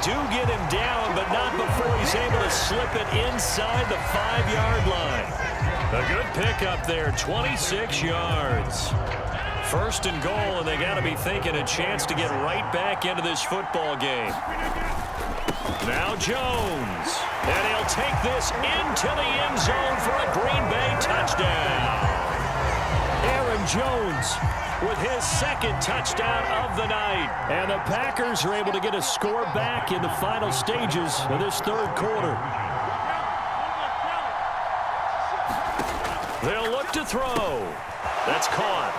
do get him down, but not before he's able to slip it inside the 5-yard line. A good pickup there, 26 yards. First and goal, and they got to be thinking a chance to get right back into this football game. Now Jones, and he'll take this into the end zone for a Green Bay touchdown. Aaron Jones with his second touchdown of the night. And the Packers are able to get a score back in the final stages of this third quarter. They'll look to throw. That's caught.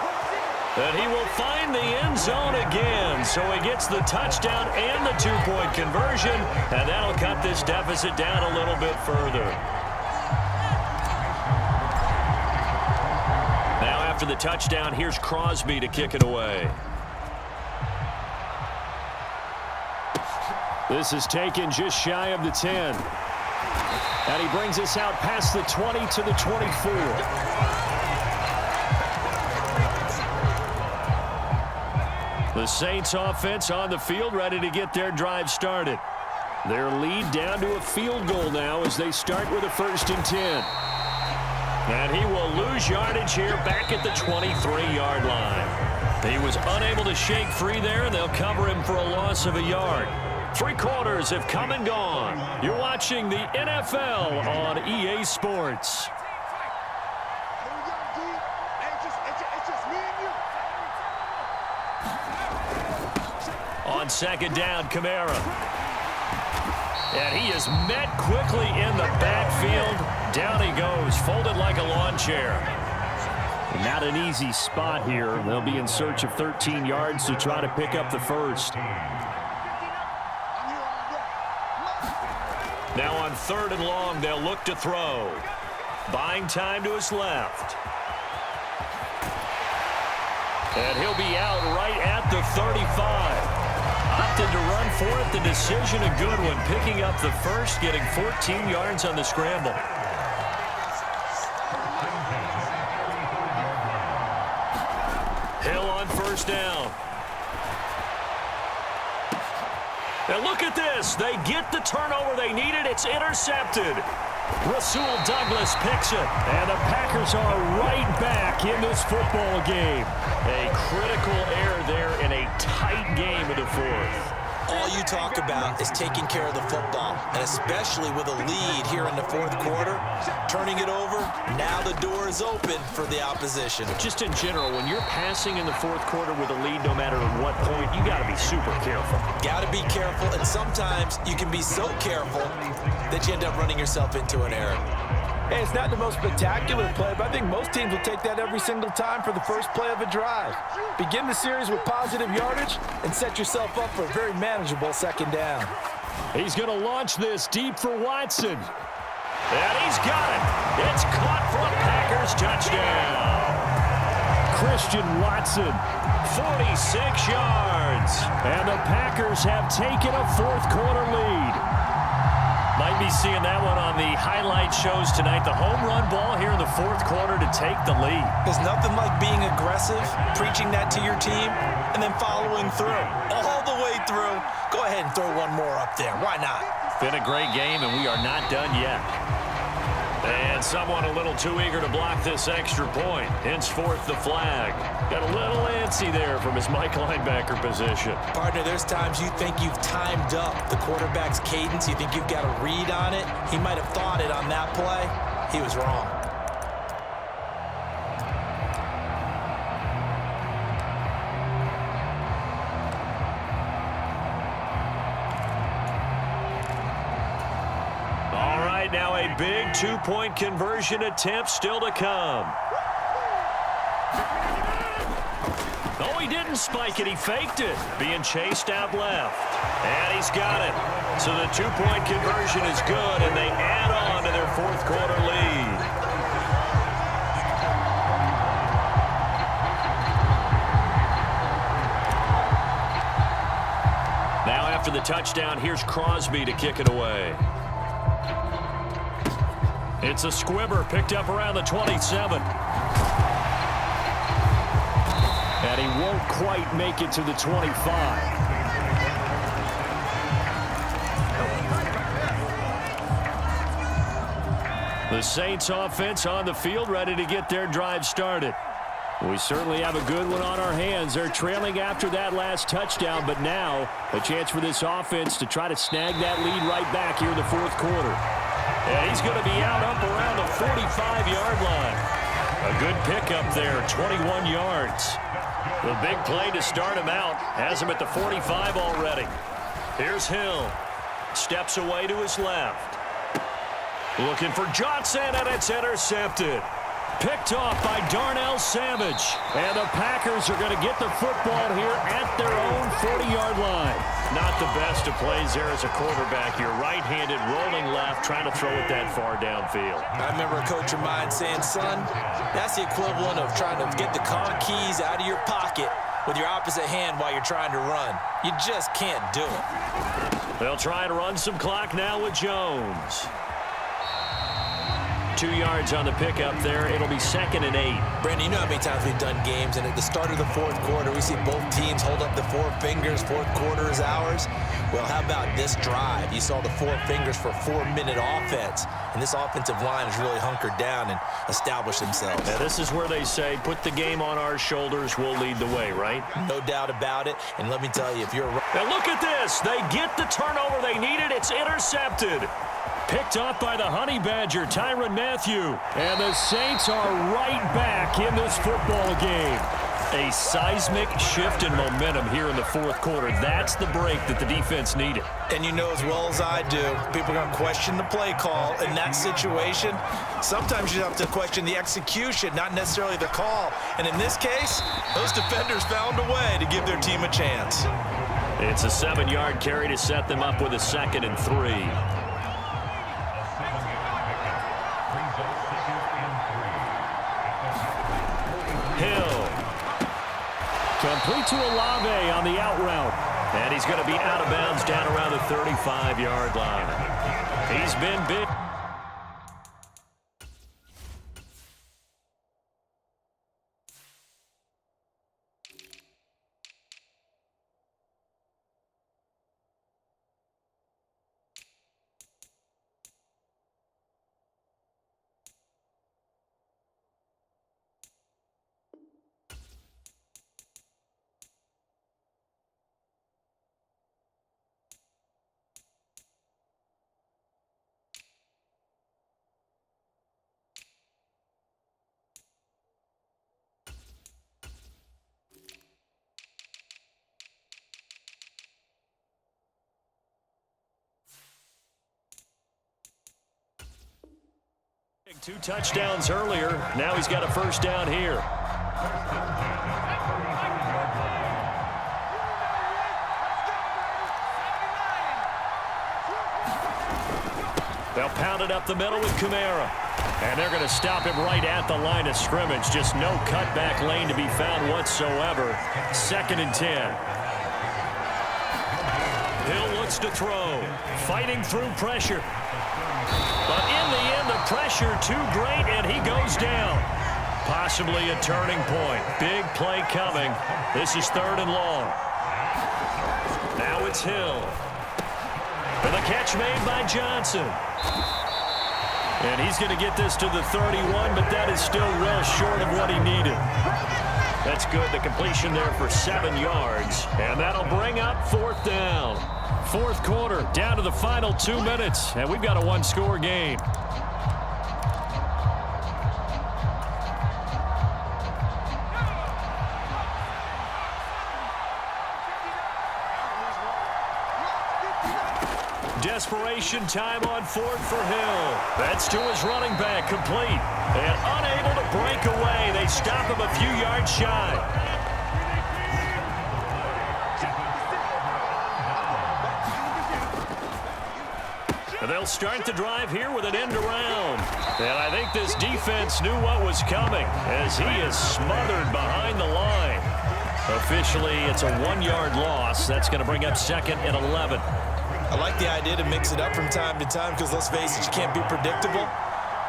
And he will find the end zone again. So he gets the touchdown and the two-point conversion. And that'll cut this deficit down a little bit further. Now after the touchdown, here's Crosby to kick it away. This is taken just shy of the 10. And he brings us out past the 20 to the 24. The Saints offense on the field, ready to get their drive started. Their lead down to a field goal now as they start with a 1st and 10. And he will lose yardage here back at the 23-yard line. He was unable to shake free there, and they'll cover him for a loss of a yard. 3 quarters have come and gone. You're watching the NFL on EA Sports. On second down, Kamara. And he is met quickly in the backfield. Down he goes, folded like a lawn chair. Not an easy spot here. They'll be in search of 13 yards to try to pick up the first. Now on 3rd and long, they'll look to throw. Buying time to his left. And he'll be out right at the 35. Opted to run for it. The decision a good one. Picking up the first, getting 14 yards on the scramble. Hill on 1st down. And look at this. They get the turnover they needed. It's intercepted. Rasul Douglas picks it. And the Packers are right back in this football game. A critical error there in a tight game in the 4th. All you talk about is taking care of the football, and especially with a lead here in the 4th quarter, turning it over, now the door is open for the opposition. Just in general, when you're passing in the 4th quarter with a lead, no matter at what point, you got to be super careful. Got to be careful, and sometimes you can be so careful that you end up running yourself into an error. Hey, it's not the most spectacular play, but I think most teams will take that every single time for the first play of a drive. Begin the series with positive yardage and set yourself up for a very manageable 2nd down. He's going to launch this deep for Watson. And he's got it. It's caught for a Packers touchdown. Christian Watson, 46 yards. And the Packers have taken a 4th quarter lead. Might be seeing that one on the highlight shows tonight. The home run ball here in the 4th quarter to take the lead. There's nothing like being aggressive, preaching that to your team, and then following through. All the way through. Go ahead and throw one more up there. Why not? Been a great game, and we are not done yet. And someone a little too eager to block this extra point. Henceforth, the flag. Got a little antsy there from his Mike linebacker position. Partner, there's times you think you've timed up the quarterback's cadence. You think you've got a read on it. He might have thought it on that play. He was wrong. Now a big 2-point conversion attempt still to come. Oh, he didn't spike it. He faked it. Being chased out left. And he's got it. So the 2-point conversion is good, and they add on to their 4th quarter lead. Now after the touchdown, here's Crosby to kick it away. It's a squibber picked up around the 27. And he won't quite make it to the 25. The Saints offense on the field, ready to get their drive started. We certainly have a good one on our hands. They're trailing after that last touchdown, but now a chance for this offense to try to snag that lead right back here in the fourth quarter. And he's going to be out up around the 45-yard line. A good pickup there, 21 yards. The big play to start him out has him at the 45 already. Here's Hill. Steps away to his left. Looking for Johnson, and it's intercepted. Picked off by Darnell Savage. And the Packers are going to get the football here at their own 40-yard line. Not the best of plays there as a quarterback. You're right-handed, rolling left, trying to throw it that far downfield. I remember a coach of mine saying, son, that's the equivalent of trying to get the car keys out of your pocket with your opposite hand while you're trying to run. You just can't do it. They'll try to run some clock now with Jones. 2 yards on the pickup there. It'll be 2nd and 8. Brandon, you know how many times we've done games, and at the start of the fourth quarter, we see both teams hold up the 4 fingers. Fourth quarter is ours. Well, how about this drive? You saw the 4 fingers for 4-minute offense, and this offensive line has really hunkered down and established themselves. Now, this is where they say, put the game on our shoulders, we'll lead the way, right? No doubt about it, and let me tell you, if you're... Now, look at this. They get the turnover they needed. It's intercepted. Picked off by the Honey Badger, Tyrann Mathieu. And the Saints are right back in this football game. A seismic shift in momentum here in the fourth quarter. That's the break that the defense needed. And you know as well as I do, people are going to question the play call in that situation. Sometimes you have to question the execution, not necessarily the call. And in this case, those defenders found a way to give their team a chance. It's a 7-yard carry to set them up with a 2nd and 3. Hill. Complete to Olave on the out route. And he's going to be out of bounds down around the 35-yard line. He's been big. Two touchdowns earlier. Now he's got a first down here. They'll pound it up the middle with Kamara. And they're going to stop him right at the line of scrimmage. Just no cutback lane to be found whatsoever. 2nd and 10. Hill looks to throw. Fighting through pressure. But in the end, the pressure too great, and he goes down. Possibly a turning point. Big play coming. This is 3rd and long. Now it's Hill. And the catch made by Johnson. And he's going to get this to the 31, but that is still well short of what he needed. That's good. The completion there for 7 yards. And that'll bring up 4th down. Fourth quarter, down to the final 2 minutes, and we've got a 1-score game. Desperation time on 4th for Hill. That's to his running back, complete. And unable to break away. They stop him a few yards shy. They'll start the drive here with an end around. And I think this defense knew what was coming as he is smothered behind the line. Officially, it's a 1-yard loss. That's going to bring up 2nd and 11. I like the idea to mix it up from time to time because, let's face it, you can't be predictable.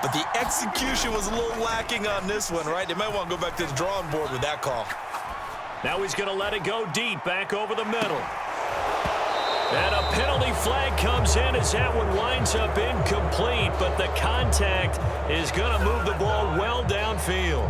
But the execution was a little lacking on this one, right? They might want to go back to the drawing board with that call. Now he's going to let it go deep back over the middle. And a penalty flag comes moves in as that one winds up incomplete, but the contact is going to move the ball well downfield.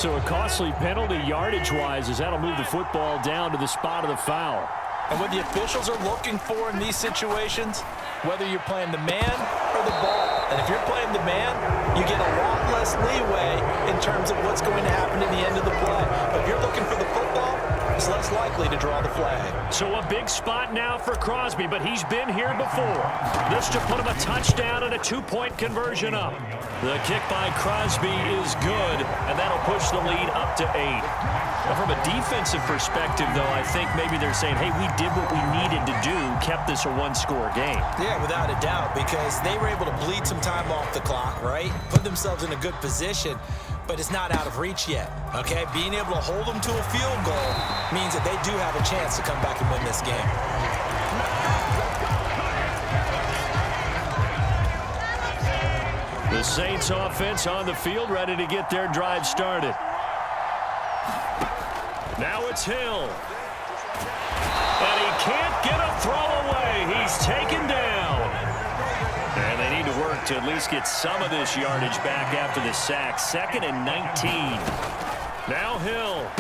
So a costly penalty yardage-wise as that'll move the football down to the spot of the foul. And what the officials are looking for in these situations, whether you're playing the man or the ball, and if you're playing the man, you get a lot less leeway in terms of what's going to happen in the end of the play. But if you're looking for the football, it's less likely to draw the flag. So a big spot now for Crosby, but he's been here before. This to put him a touchdown and a two-point conversion up. The kick by Crosby is good, and that'll push the lead up to 8. Now, from a defensive perspective, though, I think maybe they're saying, hey, we did what we needed to do, kept this a one-score game. Yeah, without a doubt, because they were able to bleed some time off the clock, right? Put themselves in a good position, but it's not out of reach yet, okay? Being able to hold them to a field goal means that they do have a chance to come back and win this game. The Saints offense on the field, ready to get their drive started. Now it's Hill. And he can't get a throw away. He's taken down. And they need to work to at least get some of this yardage back after the sack. 2nd and 19. Now Hill.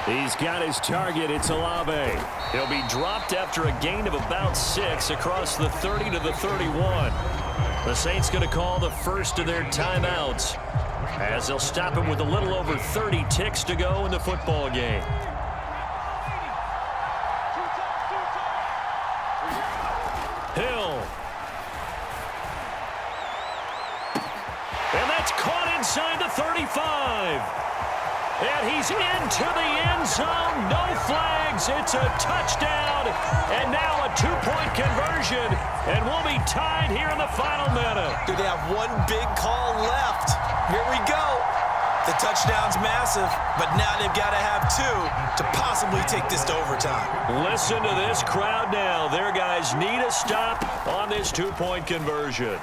He's got his target. It's Olave. He'll be dropped after a gain of about 6 across the 30 to the 31. The Saints going to call the first of their timeouts as they'll stop him with a little over 30 ticks to go in the football game. Hill. And that's caught inside the 35. And he's into the end zone. No flags. It's a touchdown. And now a two-point conversion. And we'll be tied here in the final minute. Do they have one big call left? Here we go. The touchdown's massive, but now they've got to have 2 to possibly take this to overtime. Listen to this crowd now. Their guys need a stop on this two-point conversion.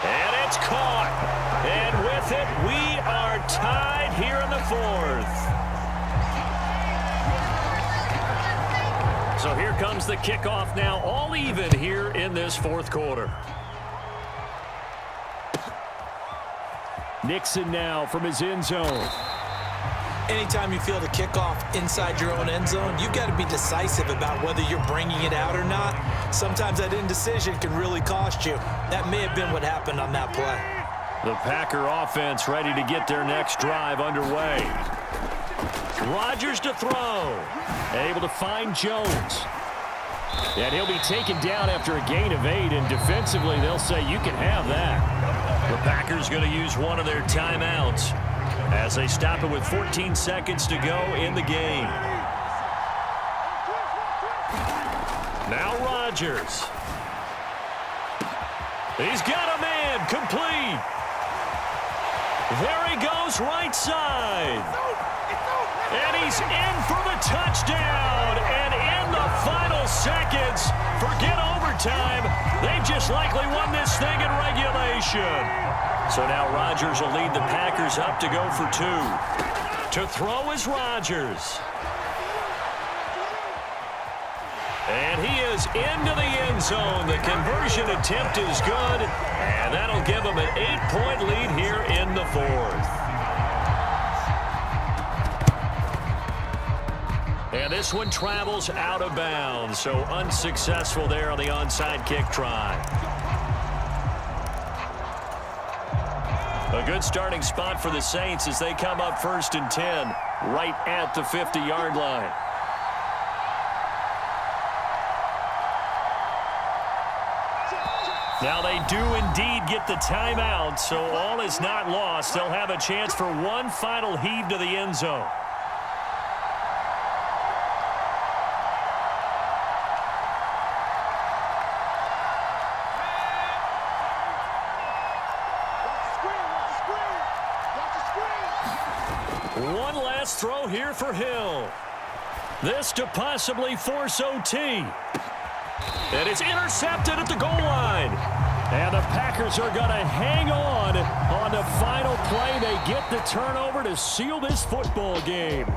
And it's caught. And with it, we are tied here in the 4th. So here comes the kickoff now, all even here in this 4th quarter. Nixon now from his end zone. Anytime you feel the kickoff inside your own end zone, you've got to be decisive about whether you're bringing it out or not. Sometimes that indecision can really cost you. That may have been what happened on that play. The Packer offense ready to get their next drive underway. Rodgers to throw. Able to find Jones. And he'll be taken down after a gain of 8, and defensively they'll say you can have that. The Packers going to use one of their timeouts as they stop it with 14 seconds to go in the game. Now Rodgers. He's got a man complete. There he goes right side. And he's in for the touchdown. And in the final seconds, forget overtime, they've just likely won this thing in regulation. So now Rodgers will lead the Packers up to go for 2. To throw is Rodgers. And he is into the end zone. The conversion attempt is good, and that'll give him an 8-point lead here in the 4th. And this one travels out of bounds, so unsuccessful there on the onside kick try. A good starting spot for the Saints as they come up 1st and 10, right at the 50-yard line. Now they do indeed get the timeout, so all is not lost. They'll have a chance for one final heave to the end zone. One last throw here for Hill. This to possibly force OT. And it's intercepted at the goal line. And the Packers are going to hang on the final play. They get the turnover to seal this football game.